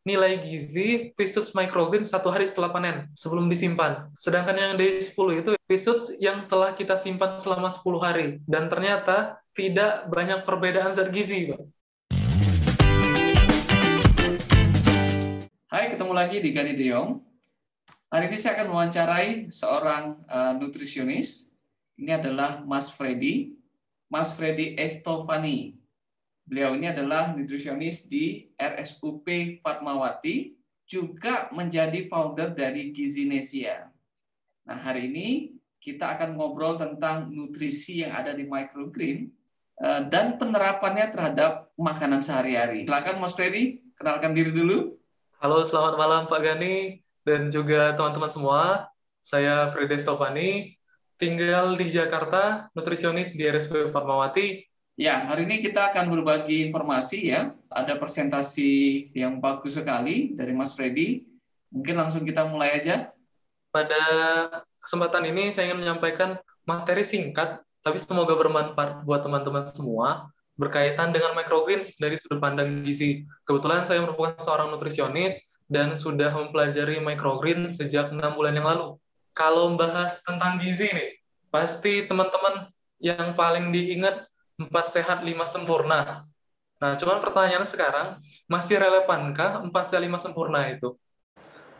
nilai gizi Visus microgreen satu hari setelah panen sebelum disimpan. Sedangkan yang D10 itu Visus yang telah kita simpan selama 10 hari. Dan ternyata tidak banyak perbedaan zat gizi, Pak. Hai, ketemu lagi di Gani Deong. Hari ini saya akan mewawancarai seorang nutrisionis. Ini adalah Mas Freddy Estovani. Beliau ini adalah nutrisionis di RSUP Fatmawati, juga menjadi founder dari Gizinesia. Nah, hari ini kita akan ngobrol tentang nutrisi yang ada di microgreen dan penerapannya terhadap makanan sehari-hari. Silakan Mas Freddy, kenalkan diri dulu. Halo, selamat malam Pak Gani dan juga teman-teman semua. Saya Freddy Stofani, tinggal di Jakarta, nutrisionis di RSUP Fatmawati. Ya, hari ini kita akan berbagi informasi ya. Ada presentasi yang bagus sekali dari Mas Freddy. Mungkin langsung kita mulai aja. Pada kesempatan ini saya ingin menyampaikan materi singkat, tapi semoga bermanfaat buat teman-teman semua, berkaitan dengan microgreens dari sudut pandang gizi. Kebetulan saya merupakan seorang nutrisionis dan sudah mempelajari microgreens sejak 6 bulan yang lalu. Kalau membahas tentang gizi nih, pasti teman-teman yang paling diingat 4 sehat 5 sempurna. Nah, cuman pertanyaannya sekarang, masih relevankah 4 sehat 5 sempurna itu?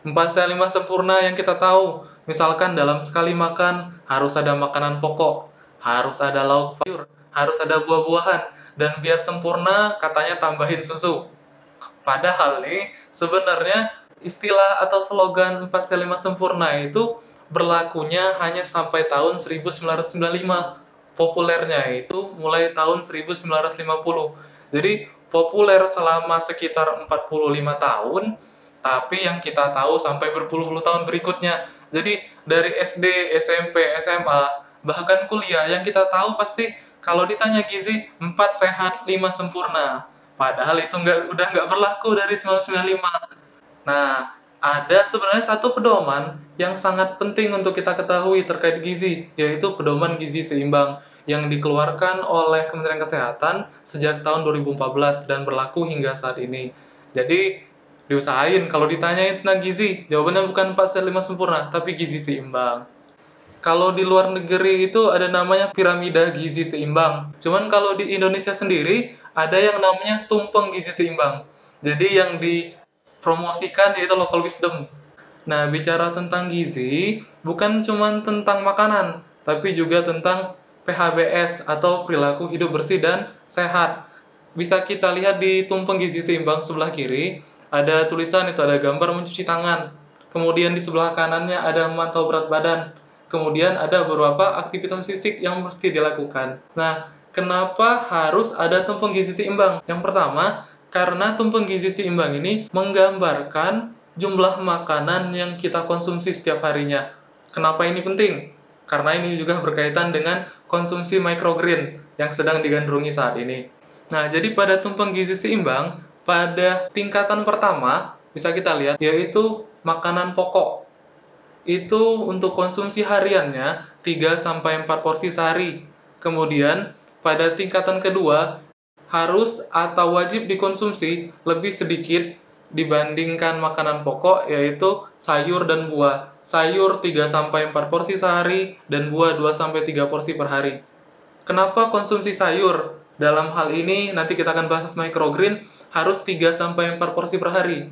4 sehat 5 sempurna yang kita tahu, misalkan dalam sekali makan harus ada makanan pokok, harus ada lauk sayur, harus ada buah-buahan, dan biar sempurna katanya tambahin susu. Padahal nih, sebenarnya istilah atau slogan 4 sehat 5 sempurna itu berlakunya hanya sampai tahun 1995. Populernya itu mulai tahun 1950. Jadi populer selama sekitar 45 tahun, tapi yang kita tahu sampai berpuluh-puluh tahun berikutnya. Jadi dari SD, SMP, SMA, bahkan kuliah yang kita tahu pasti kalau ditanya gizi 4 sehat 5 sempurna. Padahal itu udah nggak berlaku dari 1995. Nah, ada sebenarnya satu pedoman yang sangat penting untuk kita ketahui terkait gizi, yaitu pedoman gizi seimbang yang dikeluarkan oleh Kementerian Kesehatan sejak tahun 2014 dan berlaku hingga saat ini. Jadi, diusahain kalau ditanyain tentang gizi, jawabannya bukan 4 sehat 5 sempurna, tapi gizi seimbang. Kalau di luar negeri itu ada namanya piramida gizi seimbang. Cuman kalau di Indonesia sendiri ada yang namanya tumpeng gizi seimbang. Jadi yang dipromosikan yaitu local wisdom. Nah, bicara tentang gizi bukan cuma tentang makanan, tapi juga tentang PHBS atau perilaku hidup bersih dan sehat. Bisa kita lihat di tumpeng gizi seimbang sebelah kiri, ada tulisan itu ada gambar mencuci tangan. Kemudian di sebelah kanannya ada memantau berat badan. Kemudian ada beberapa aktivitas fisik yang mesti dilakukan. Nah, kenapa harus ada tumpeng gizi seimbang? Yang pertama, karena tumpeng gizi seimbang ini menggambarkan jumlah makanan yang kita konsumsi setiap harinya. Kenapa ini penting? Karena ini juga berkaitan dengan konsumsi microgreen yang sedang digandrungi saat ini. Nah, jadi pada tumpeng gizi seimbang, pada tingkatan pertama, bisa kita lihat, yaitu makanan pokok. Itu untuk konsumsi hariannya 3-4 porsi sehari. Kemudian, pada tingkatan kedua, harus atau wajib dikonsumsi lebih sedikit dibandingkan makanan pokok, yaitu sayur dan buah. Sayur 3-4 porsi sehari, dan buah 2-3 porsi per hari. Kenapa konsumsi sayur? Dalam hal ini, nanti kita akan bahas microgreen, harus 3-4 porsi per hari.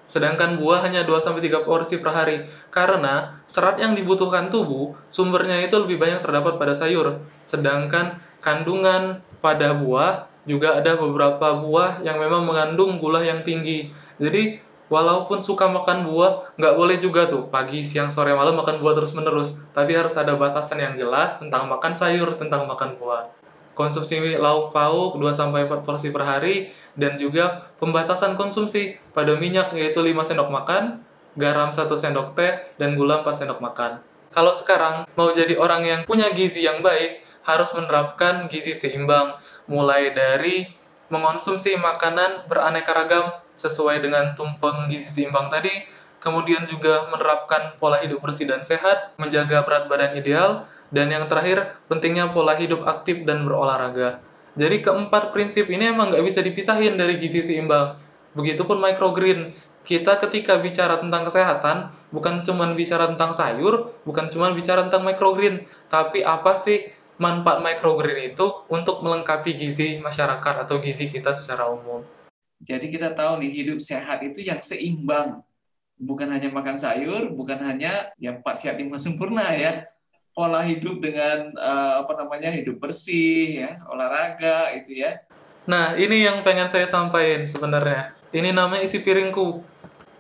Sedangkan buah hanya 2-3 porsi per hari. Karena serat yang dibutuhkan tubuh, sumbernya itu lebih banyak terdapat pada sayur. Sedangkan kandungan pada buah, juga ada beberapa buah yang memang mengandung gula yang tinggi. Jadi, walaupun suka makan buah, nggak boleh juga tuh pagi, siang, sore, malam makan buah terus-menerus. Tapi harus ada batasan yang jelas tentang makan sayur, tentang makan buah. Konsumsi lauk pauk 2-4 porsi per hari, dan juga pembatasan konsumsi pada minyak yaitu 5 sendok makan, garam 1 sendok teh, dan gula 4 sendok makan. Kalau sekarang mau jadi orang yang punya gizi yang baik, harus menerapkan gizi seimbang, mulai dari mengonsumsi makanan beraneka ragam sesuai dengan tumpeng gizi seimbang tadi, kemudian juga menerapkan pola hidup bersih dan sehat, menjaga berat badan ideal, dan yang terakhir, pentingnya pola hidup aktif dan berolahraga. Jadi keempat prinsip ini emang nggak bisa dipisahin dari gizi seimbang. Begitupun microgreen. Kita ketika bicara tentang kesehatan, bukan cuma bicara tentang sayur, bukan cuma bicara tentang microgreen, tapi apa sih manfaat microgreen itu untuk melengkapi gizi masyarakat atau gizi kita secara umum. Jadi kita tahu nih, hidup sehat itu yang seimbang. Bukan hanya makan sayur, bukan hanya yang 4 sehat 5 sempurna ya. Pola hidup dengan hidup bersih, ya, olahraga itu ya. Nah, ini yang pengen saya sampaikan sebenarnya. Ini namanya isi piringku.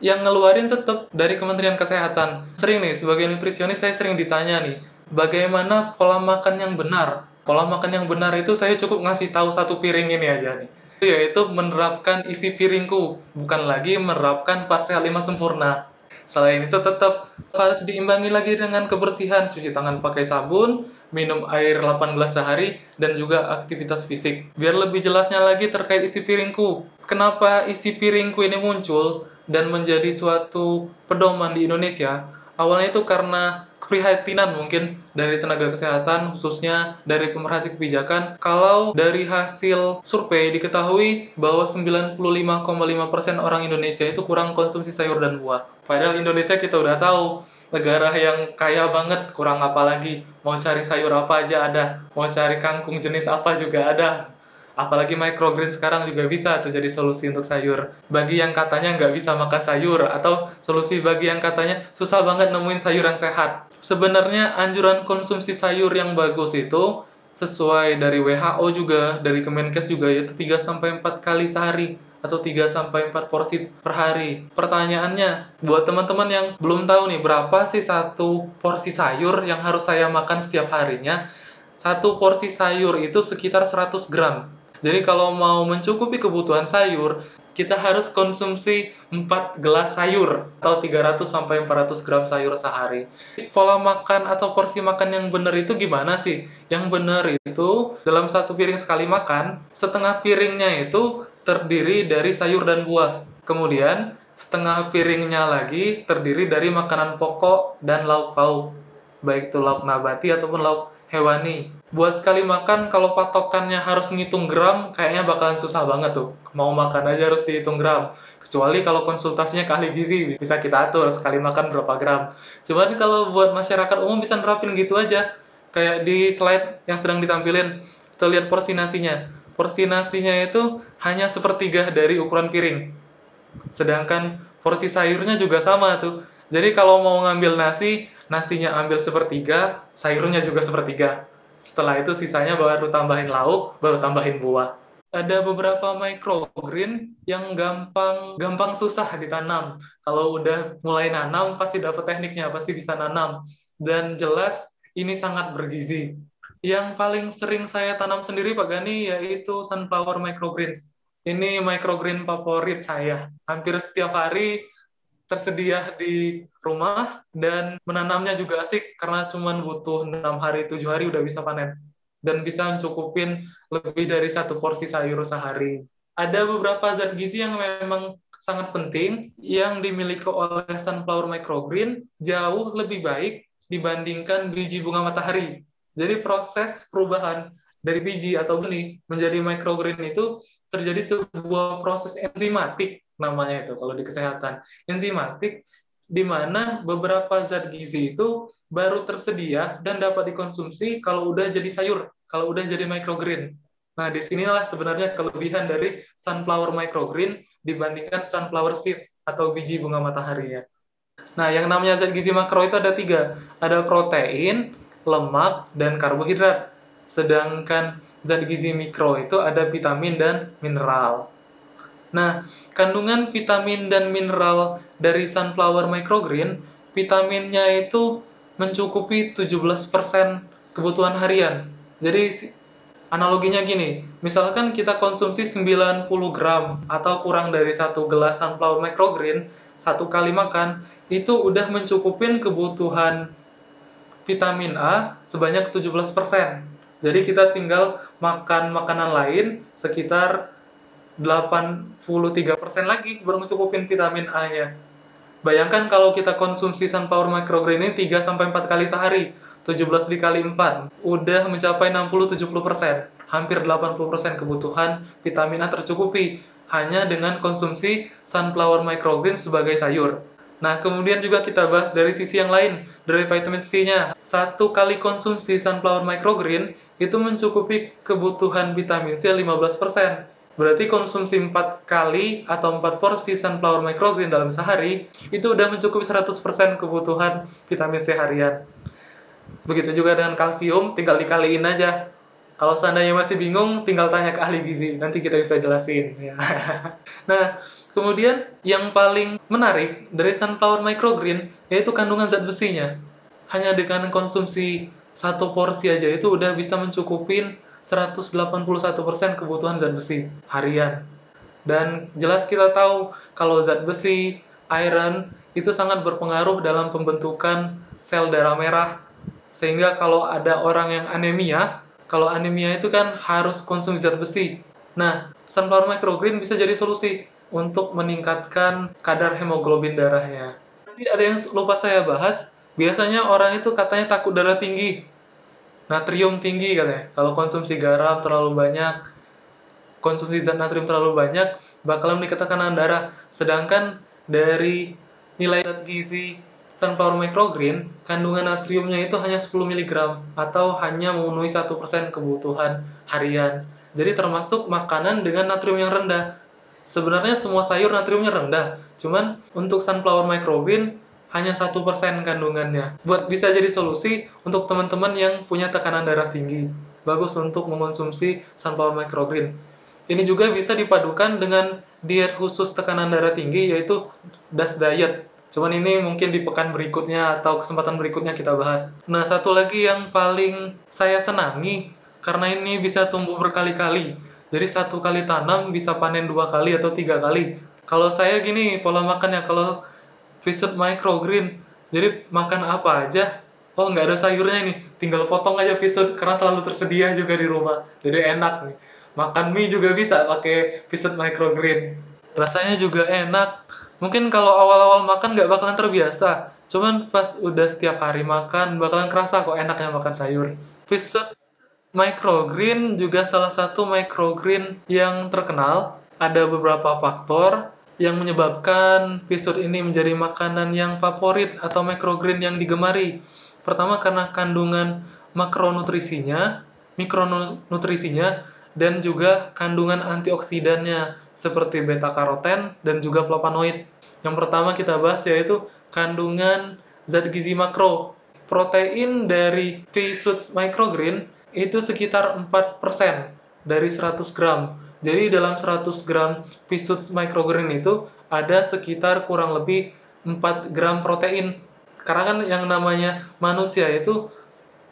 Yang ngeluarin tetap dari Kementerian Kesehatan. Sering nih, sebagai nutrisionis saya sering ditanya nih, bagaimana pola makan yang benar? Pola makan yang benar itu saya cukup ngasih tahu satu piring ini aja nih. Yaitu menerapkan isi piringku, bukan lagi menerapkan 4 sehat 5 sempurna. Selain itu tetap harus diimbangi lagi dengan kebersihan, cuci tangan pakai sabun, minum air 8 gelas sehari, dan juga aktivitas fisik. Biar lebih jelasnya lagi terkait isi piringku. Kenapa isi piringku ini muncul dan menjadi suatu pedoman di Indonesia? Awalnya itu karena keprihatinan mungkin dari tenaga kesehatan, khususnya dari pemerhati kebijakan. Kalau dari hasil survei diketahui bahwa 95,5% orang Indonesia itu kurang konsumsi sayur dan buah. Padahal Indonesia kita udah tahu, negara yang kaya banget, kurang apa lagi. Mau cari sayur apa aja ada, mau cari kangkung jenis apa juga ada. Apalagi microgreen sekarang juga bisa tuh jadi solusi untuk sayur. Bagi yang katanya nggak bisa makan sayur, atau solusi bagi yang katanya susah banget nemuin sayur yang sehat. Sebenarnya anjuran konsumsi sayur yang bagus itu sesuai dari WHO juga, dari Kemenkes juga, yaitu 3-4 kali sehari atau 3-4 porsi per hari. Pertanyaannya, buat teman-teman yang belum tahu nih, berapa sih satu porsi sayur yang harus saya makan setiap harinya? Satu porsi sayur itu sekitar 100 gram. Jadi kalau mau mencukupi kebutuhan sayur, kita harus konsumsi 4 gelas sayur atau 300-400 gram sayur sehari. Pola makan atau porsi makan yang benar itu gimana sih? Yang benar itu dalam satu piring sekali makan, setengah piringnya itu terdiri dari sayur dan buah. Kemudian setengah piringnya lagi terdiri dari makanan pokok dan lauk pauk, baik itu lauk nabati ataupun lauk hewani. Buat sekali makan, kalau patokannya harus ngitung gram, kayaknya bakalan susah banget tuh. Mau makan aja harus dihitung gram. Kecuali kalau konsultasinya ke ahli gizi, bisa kita atur sekali makan berapa gram. Cuman kalau buat masyarakat umum bisa nerapin gitu aja. Kayak di slide yang sedang ditampilin, kita lihat porsi nasinya. Porsi nasinya itu hanya sepertiga dari ukuran piring. Sedangkan porsi sayurnya juga sama tuh. Jadi kalau mau ngambil nasi, nasinya ambil sepertiga, sayurnya juga sepertiga. Setelah itu sisanya baru tambahin lauk, baru tambahin buah. Ada beberapa microgreen yang gampang susah ditanam. Kalau udah mulai nanam, pasti dapat tekniknya, pasti bisa nanam. Dan jelas ini sangat bergizi. Yang paling sering saya tanam sendiri, Pak Gani, yaitu sunflower microgreens. Ini microgreen favorit saya. Hampir setiap hari tersedia di rumah, dan menanamnya juga asik karena cuma butuh 6 hari, 7 hari udah bisa panen. Dan bisa mencukupin lebih dari satu porsi sayur sehari. Ada beberapa zat gizi yang memang sangat penting yang dimiliki oleh sunflower microgreen jauh lebih baik dibandingkan biji bunga matahari. Jadi proses perubahan dari biji atau benih menjadi microgreen itu terjadi sebuah proses enzimatik, namanya itu kalau di kesehatan. Enzimatik, di mana beberapa zat gizi itu baru tersedia dan dapat dikonsumsi kalau udah jadi sayur, kalau udah jadi microgreen. Nah, disinilah sebenarnya kelebihan dari sunflower microgreen dibandingkan sunflower seeds atau biji bunga matahari ya. Nah, yang namanya zat gizi makro itu ada 3. Ada protein, lemak, dan karbohidrat. Sedangkan zat gizi mikro itu ada vitamin dan mineral. Nah, kandungan vitamin dan mineral dari sunflower microgreen, vitaminnya itu mencukupi 17% kebutuhan harian. Jadi analoginya gini, misalkan kita konsumsi 90 gram atau kurang dari 1 gelas sunflower microgreen satu kali makan, itu udah mencukupin kebutuhan vitamin A sebanyak 17%. Jadi kita tinggal makan makanan lain sekitar 83% lagi baru mencukupin vitamin A-nya. Bayangkan kalau kita konsumsi sunflower microgreen ini 3-4 kali sehari, 17 dikali 4, udah mencapai 60-70%. Hampir 80% kebutuhan vitamin A tercukupi hanya dengan konsumsi sunflower microgreen sebagai sayur. Nah, kemudian juga kita bahas dari sisi yang lain, dari vitamin C-nya. Satu kali konsumsi sunflower microgreen itu mencukupi kebutuhan vitamin C 15%. Berarti konsumsi 4 kali atau 4 porsi sunflower microgreen dalam sehari, itu udah mencukupi 100% kebutuhan vitamin C harian. Begitu juga dengan kalsium, tinggal dikaliin aja. Kalau seandainya masih bingung, tinggal tanya ke ahli gizi. Nanti kita bisa jelasin. Ya. Nah, kemudian yang paling menarik dari sunflower microgreen yaitu kandungan zat besinya. Hanya dengan konsumsi satu porsi aja itu udah bisa mencukupin 181% kebutuhan zat besi harian. Dan jelas kita tahu kalau zat besi, iron, itu sangat berpengaruh dalam pembentukan sel darah merah. Sehingga kalau ada orang yang anemia, kalau anemia itu kan harus konsumsi zat besi. Nah, sunflower microgreen bisa jadi solusi untuk meningkatkan kadar hemoglobin darahnya. Tadi ada yang lupa saya bahas, biasanya orang itu katanya takut darah tinggi, natrium tinggi katanya. Kalau konsumsi garam terlalu banyak, konsumsi zat natrium terlalu banyak, bakalan meningkatkan tekanan darah. Sedangkan dari nilai zat gizi sunflower microgreen, kandungan natriumnya itu hanya 10 mg atau hanya memenuhi 1% kebutuhan harian. Jadi termasuk makanan dengan natrium yang rendah. Sebenarnya semua sayur natriumnya rendah, cuman untuk sunflower microgreen hanya 1% kandungannya. Buat bisa jadi solusi untuk teman-teman yang punya tekanan darah tinggi. Bagus untuk mengonsumsi sunflower microgreen. Ini juga bisa dipadukan dengan diet khusus tekanan darah tinggi, yaitu DAS diet. Cuman ini mungkin di pekan berikutnya atau kesempatan berikutnya kita bahas. Nah, satu lagi yang paling saya senangi, karena ini bisa tumbuh berkali-kali. Jadi satu kali tanam bisa panen 2 kali atau 3 kali. Kalau saya gini, pola makannya, kalau Visit microgreen, jadi makan apa aja, oh nggak ada sayurnya nih, tinggal potong aja pisut, karena selalu tersedia juga di rumah. Jadi enak nih. Makan mie juga bisa pakai Visit microgreen. Rasanya juga enak. Mungkin kalau awal-awal makan nggak bakalan terbiasa, cuman pas udah setiap hari makan, bakalan kerasa kok enaknya makan sayur. Visit microgreen juga salah satu microgreen yang terkenal. Ada beberapa faktor yang menyebabkan pisut ini menjadi makanan yang favorit atau microgreen yang digemari. Pertama karena kandungan makronutrisinya, mikronutrisinya, dan juga kandungan antioksidannya seperti beta karoten dan juga flavonoid. Yang pertama kita bahas yaitu kandungan zat gizi makro. Protein dari pea shoots microgreen itu sekitar 4% dari 100 gram. Jadi dalam 100 gram pea shoots microgreen itu ada sekitar kurang lebih 4 gram protein. Karena kan yang namanya manusia itu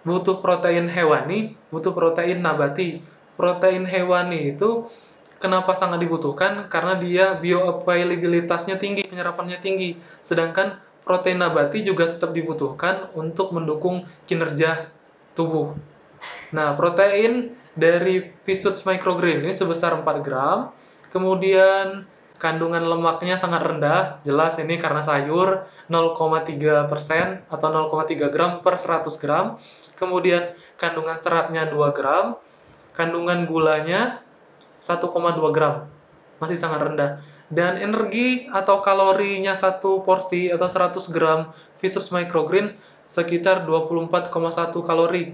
butuh protein hewani, butuh protein nabati. Protein hewani itu kenapa sangat dibutuhkan? Karena dia bioavailabilitasnya tinggi, penyerapannya tinggi. Sedangkan protein nabati juga tetap dibutuhkan untuk mendukung kinerja tubuh. Nah, protein dari Pea-shoots microgreen ini sebesar 4 gram. Kemudian kandungan lemaknya sangat rendah, jelas ini karena sayur 0,3% atau 0,3 gram per 100 gram. Kemudian kandungan seratnya 2 gram, kandungan gulanya 1,2 gram. Masih sangat rendah. Dan energi atau kalorinya satu porsi atau 100 gram Pea-shoots microgreen sekitar 24,1 kalori.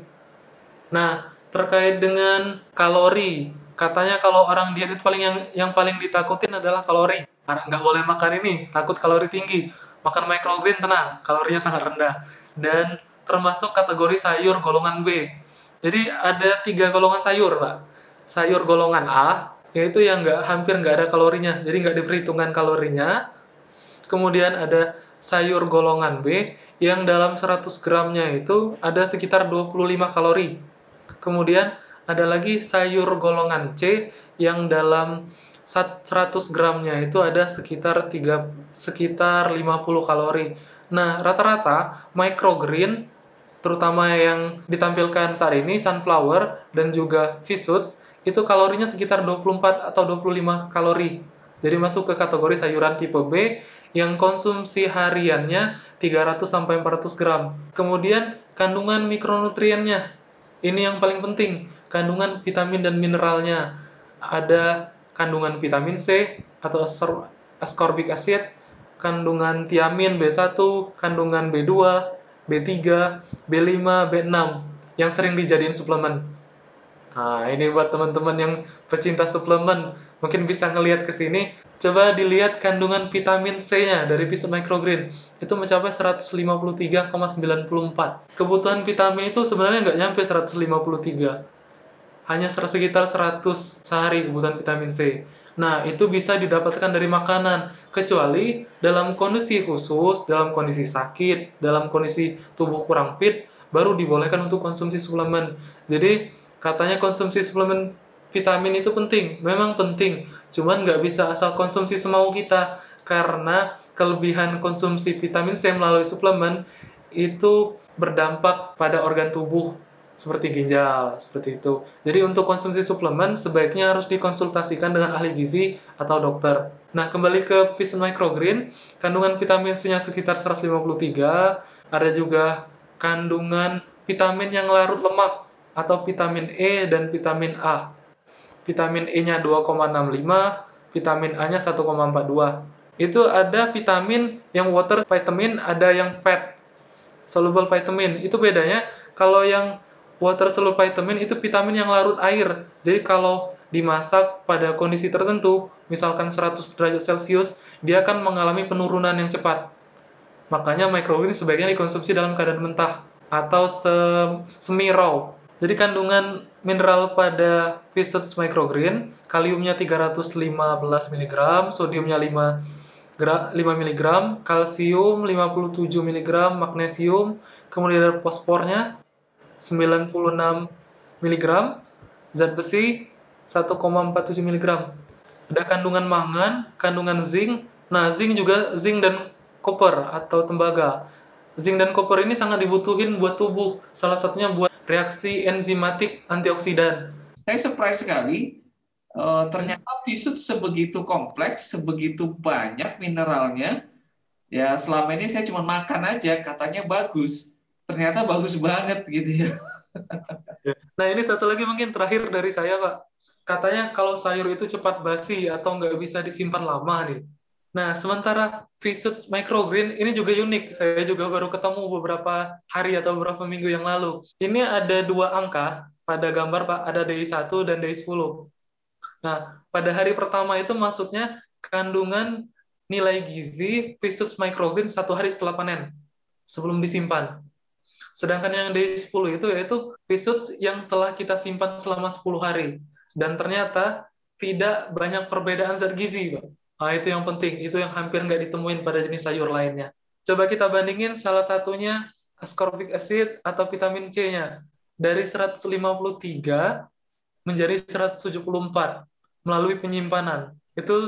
Nah, terkait dengan kalori, katanya kalau orang diet itu yang paling ditakutin adalah kalori. Karena nggak boleh makan ini, takut kalori tinggi. Makan microgreen tenang, kalorinya sangat rendah. Dan termasuk kategori sayur golongan B. Jadi ada 3 golongan sayur, Pak. Sayur golongan A, yaitu yang hampir nggak ada kalorinya, jadi nggak diperhitungkan kalorinya. Kemudian ada sayur golongan B, yang dalam 100 gramnya itu ada sekitar 25 kalori. Kemudian ada lagi sayur golongan C yang dalam 100 gramnya itu ada sekitar 50 kalori. Nah, rata-rata microgreen terutama yang ditampilkan saat ini sunflower dan juga pea shoots itu kalorinya sekitar 24 atau 25 kalori. Jadi masuk ke kategori sayuran tipe B yang konsumsi hariannya 300 sampai 400 gram. Kemudian kandungan mikronutriennya. Ini yang paling penting, kandungan vitamin dan mineralnya. Ada kandungan vitamin C atau ascorbic acid, kandungan tiamin B1, kandungan B2, B3, B5, B6 yang sering dijadiin suplemen. Nah, ini buat teman-teman yang pecinta suplemen, mungkin bisa ngelihat ke sini. Coba dilihat kandungan vitamin C-nya dari Visit Microgreen. Itu mencapai 153,94. Kebutuhan vitamin itu sebenarnya nggak nyampe 153. Hanya sekitar 100 sehari kebutuhan vitamin C. Nah, itu bisa didapatkan dari makanan. Kecuali dalam kondisi khusus, dalam kondisi sakit, dalam kondisi tubuh kurang fit, baru dibolehkan untuk konsumsi suplemen. Jadi, katanya konsumsi suplemen vitamin itu penting. Memang penting. Cuman nggak bisa asal konsumsi semau kita. Karena kelebihan konsumsi vitamin C melalui suplemen itu berdampak pada organ tubuh seperti ginjal, seperti itu. Jadi untuk konsumsi suplemen sebaiknya harus dikonsultasikan dengan ahli gizi atau dokter. Nah, kembali ke Vision Microgreen, kandungan vitamin C-nya sekitar 153, ada juga kandungan vitamin yang larut lemak atau vitamin E dan vitamin A. Vitamin E-nya 2,65, vitamin A-nya 1,42. Itu ada vitamin yang water vitamin, ada yang fat soluble vitamin. Itu bedanya kalau yang water soluble vitamin itu vitamin yang larut air. Jadi kalau dimasak pada kondisi tertentu, misalkan 100 derajat Celcius, dia akan mengalami penurunan yang cepat. Makanya microgreen sebaiknya dikonsumsi dalam keadaan mentah atau semi raw. Jadi kandungan mineral pada Visit Microgreen, kaliumnya 315 mg, sodiumnya 5 mg, kalsium 57 mg, magnesium, kemudian ada fosfornya 96 mg, zat besi 1,47 mg. Ada kandungan mangan, kandungan zinc. Nah, zinc dan koper atau tembaga. Zinc dan koper ini sangat dibutuhin buat tubuh. Salah satunya buat reaksi enzimatik antioksidan. Saya surprise sekali. Ternyata pisut sebegitu kompleks, sebegitu banyak mineralnya. Ya selama ini saya cuma makan aja, katanya bagus. Ternyata bagus banget gitu ya. Nah, ini satu lagi mungkin terakhir dari saya, Pak. Katanya kalau sayur itu cepat basi atau nggak bisa disimpan lama nih. Nah, sementara Visit Microgreen ini juga unik. Saya juga baru ketemu beberapa hari atau beberapa minggu yang lalu. Ini ada dua angka pada gambar, Pak. Ada DI1 dan DI10. Nah, pada hari pertama itu maksudnya kandungan nilai gizi Visit Microgreen satu hari setelah panen, sebelum disimpan. Sedangkan yang D10 itu yaitu Visus yang telah kita simpan selama 10 hari. Dan ternyata tidak banyak perbedaan zat gizi, Pak. Nah, itu yang penting. Itu yang hampir nggak ditemuin pada jenis sayur lainnya. Coba kita bandingin salah satunya ascorbic acid atau vitamin C-nya. Dari 153 menjadi 174 melalui penyimpanan. Itu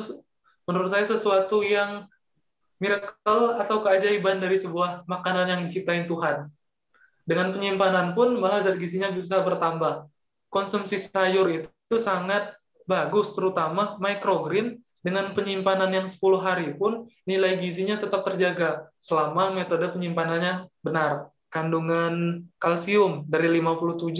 menurut saya sesuatu yang miracle atau keajaiban dari sebuah makanan yang diciptain Tuhan. Dengan penyimpanan pun malah zat gizinya bisa bertambah. Konsumsi sayur itu sangat bagus, terutama microgreen dengan penyimpanan yang 10 hari pun nilai gizinya tetap terjaga selama metode penyimpanannya benar. Kandungan kalsium dari 57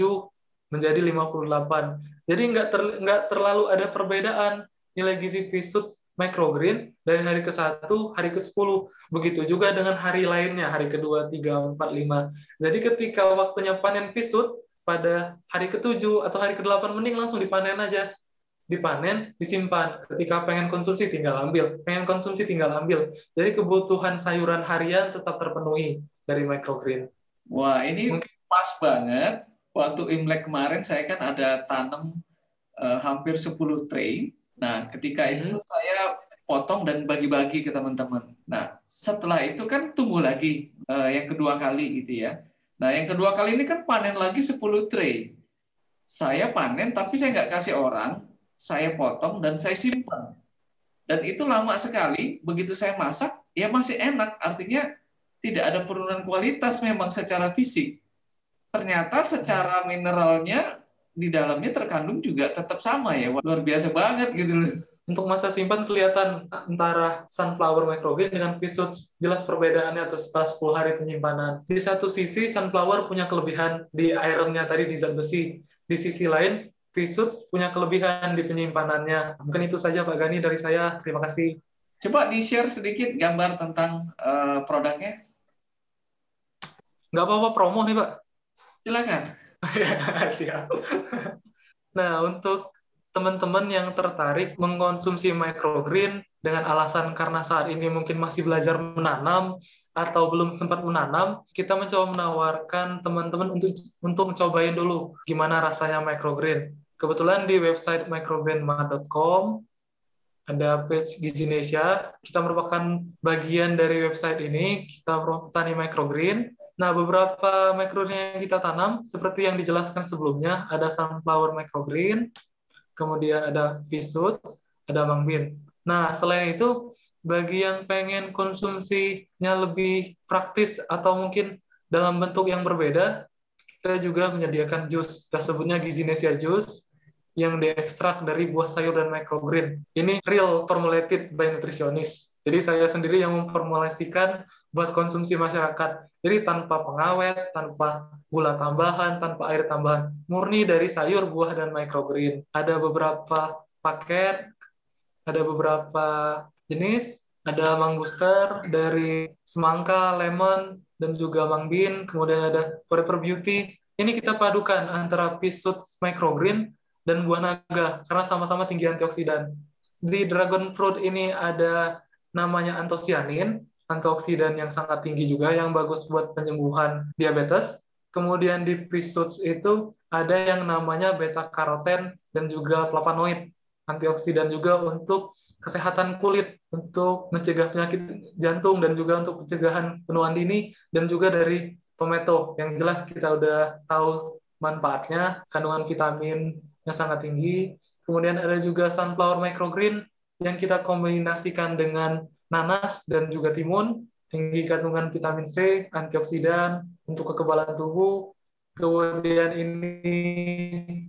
menjadi 58. Jadi nggak terlalu ada perbedaan nilai gizi Visus microgreen dari hari ke-1, hari ke-10. Begitu juga dengan hari lainnya, hari kedua, 3, 4, 5. Jadi ketika waktunya panen pisut, pada hari ke-7 atau hari ke-8 mending langsung dipanen aja. Dipanen, disimpan. Ketika pengen konsumsi tinggal ambil. Pengen konsumsi tinggal ambil. Jadi kebutuhan sayuran harian tetap terpenuhi dari microgreen. Wah, ini Mungkin pas banget. Waktu Imlek kemarin saya kan ada tanam hampir 10 tray. Nah, ketika itu saya potong dan bagi-bagi ke teman-teman. Nah, setelah itu kan tumbuh lagi yang kedua kali gitu ya. Nah, yang kedua kali ini kan panen lagi 10 tray. Saya panen tapi saya nggak kasih orang, saya potong dan saya simpan. Dan itu lama sekali, begitu saya masak, ya masih enak. Artinya tidak ada penurunan kualitas memang secara fisik. Ternyata secara mineralnya di dalamnya terkandung juga tetap sama ya. Luar biasa banget gitu loh. untuk masa simpan kelihatan antara sunflower microgreen dengan pisut jelas perbedaannya setelah 10 hari penyimpanan. Di satu sisi sunflower punya kelebihan di ironnya tadi, di zat besi. Di sisi lain Fisuits punya kelebihan di penyimpanannya. Mungkin itu saja Pak Gani dari saya. Terima kasih. Coba di-share sedikit gambar tentang produknya. Nggak apa-apa promo nih Pak. Silakan. Siap. Nah, untuk teman-teman yang tertarik mengkonsumsi microgreen dengan alasan karena saat ini mungkin masih belajar menanam atau belum sempat menanam, kita mencoba menawarkan teman-teman untuk cobain dulu gimana rasanya microgreen. Kebetulan di website microgreenma.com ada page Gizinesia. Kita merupakan bagian dari website ini. Kita petani microgreen. Nah, beberapa microgreen yang kita tanam, seperti yang dijelaskan sebelumnya, ada sunflower microgreen, kemudian ada Fisuits, ada Mangbin. Nah, selain itu, bagi yang pengen konsumsinya lebih praktis atau mungkin dalam bentuk yang berbeda, kita juga menyediakan jus. Kita sebutnya Gizinesia Juice, yang diekstrak dari buah sayur dan microgreen. Ini real formulated by nutritionist. Jadi saya sendiri yang memformulasikan buat konsumsi masyarakat. Jadi tanpa pengawet, tanpa gula tambahan, tanpa air tambahan. Murni dari sayur, buah, dan microgreen. Ada beberapa paket, ada beberapa jenis, ada mangbuster dari semangka, lemon, dan juga mangbin, kemudian ada Forever Beauty. Ini kita padukan antara Fisuits microgreen dan buah naga, karena sama-sama tinggi antioksidan. Di dragon fruit ini ada namanya antosianin, antioksidan yang sangat tinggi juga, yang bagus buat penyembuhan diabetes. Kemudian di Fisuits itu ada yang namanya beta-karoten dan juga flavonoid, antioksidan juga untuk kesehatan kulit, untuk mencegah penyakit jantung, dan juga untuk pencegahan penuaan dini, dan juga dari tomato, yang jelas kita udah tahu manfaatnya, kandungan vitamin yang sangat tinggi. Kemudian ada juga sunflower microgreen yang kita kombinasikan dengan nanas dan juga timun, tinggi kandungan vitamin C, antioksidan untuk kekebalan tubuh. Kemudian ini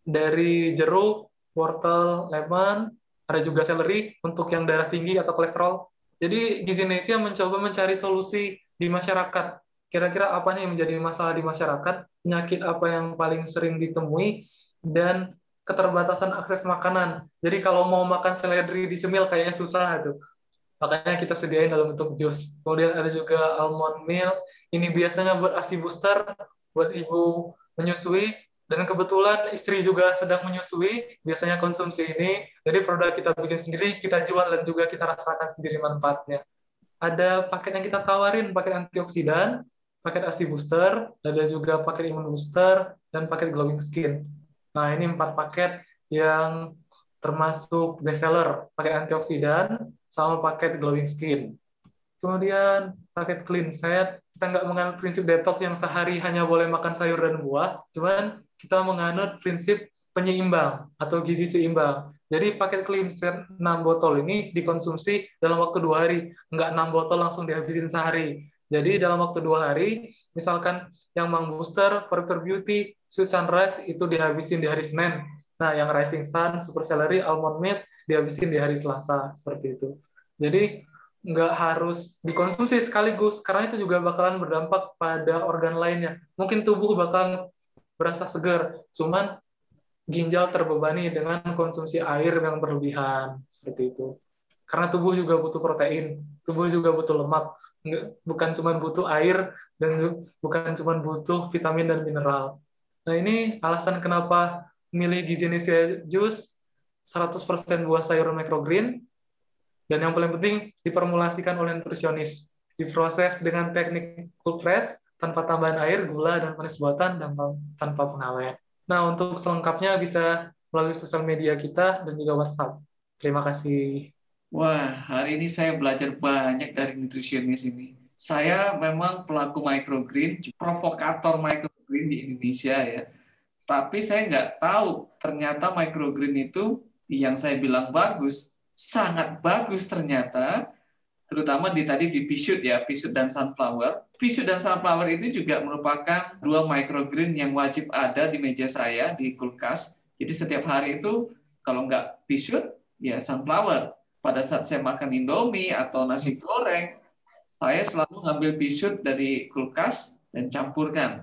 dari jeruk, wortel, lemon, ada juga seleri untuk yang darah tinggi atau kolesterol. Jadi Gizinesia mencoba mencari solusi di masyarakat. Kira-kira apa yang menjadi masalah di masyarakat, penyakit apa yang paling sering ditemui, dan keterbatasan akses makanan. Jadi kalau mau makan seledri di cemil kayaknya susah tuh. Makanya kita sediain dalam bentuk jus. Kemudian ada juga almond milk. Ini biasanya buat ASI booster, buat ibu menyusui. Dan kebetulan istri juga sedang menyusui, biasanya konsumsi ini. Jadi produk kita bikin sendiri, kita jual, dan juga kita rasakan sendiri manfaatnya. Ada paket yang kita tawarin, paket antioksidan, paket ASI booster, ada juga paket imun booster, dan paket glowing skin. Nah, ini 4 paket yang termasuk bestseller, paket antioksidan, sama paket glowing skin. Kemudian paket clean set, kita nggak menganut prinsip detox yang sehari hanya boleh makan sayur dan buah, cuman kita menganut prinsip penyeimbang atau gizi seimbang. Jadi paket clean set 6 botol ini dikonsumsi dalam waktu 2 hari, nggak 6 botol langsung dihabisin sehari. Jadi dalam waktu 2 hari, misalkan yang Mang Booster, Forever Beauty, Sweet Sunrise itu dihabisin di hari Senin. Nah, yang Rising Sun, Super Celery, Almond Milk dihabisin di hari Selasa, seperti itu. Jadi nggak harus dikonsumsi sekaligus, karena itu juga bakalan berdampak pada organ lainnya. Mungkin tubuh bakalan berasa segar, cuman ginjal terbebani dengan konsumsi air yang berlebihan, seperti itu. Karena tubuh juga butuh protein, tubuh juga butuh lemak, bukan cuma butuh air, dan bukan cuma butuh vitamin dan mineral. Nah, ini alasan kenapa milih Gizinesia Juice 100% buah sayur microgreen, dan yang paling penting diformulasikan oleh nutrisionis, diproses dengan teknik cold press, tanpa tambahan air, gula, dan manis buatan, dan tanpa pengawet. Nah, untuk selengkapnya bisa melalui sosial media kita dan juga WhatsApp. Terima kasih. Wah, hari ini saya belajar banyak dari nutritionist ini. Saya memang pelaku microgreen, provokator microgreen di Indonesia ya. Tapi saya nggak tahu ternyata microgreen itu yang saya bilang bagus, sangat bagus ternyata. Terutama tadi di Pisuit ya, Pisuit dan Sunflower. Pisuit dan Sunflower itu juga merupakan 2 microgreen yang wajib ada di meja saya di kulkas. Jadi setiap hari itu kalau nggak Pisuit, ya Sunflower. Pada saat saya makan Indomie atau nasi goreng, saya selalu ngambil Pisuit dari kulkas dan campurkan.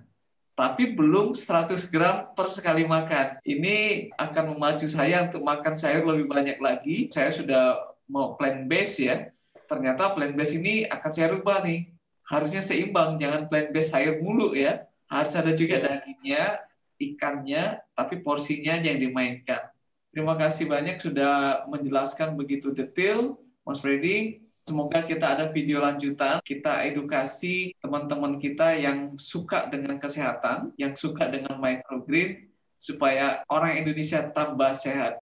tapi belum 100 gram per sekali makan. Ini akan memacu saya untuk makan sayur lebih banyak lagi. Saya sudah mau plant-based ya. Ternyata plant-based ini akan saya rubah nih. Harusnya seimbang, jangan plant-based sayur mulu ya. Harus ada juga dagingnya, ikannya, tapi porsinya aja yang dimainkan. Terima kasih banyak sudah menjelaskan begitu detail, Mas Freddy. Semoga kita ada video lanjutan, kita edukasi teman-teman kita yang suka dengan kesehatan, yang suka dengan microgreen, supaya orang Indonesia tambah sehat.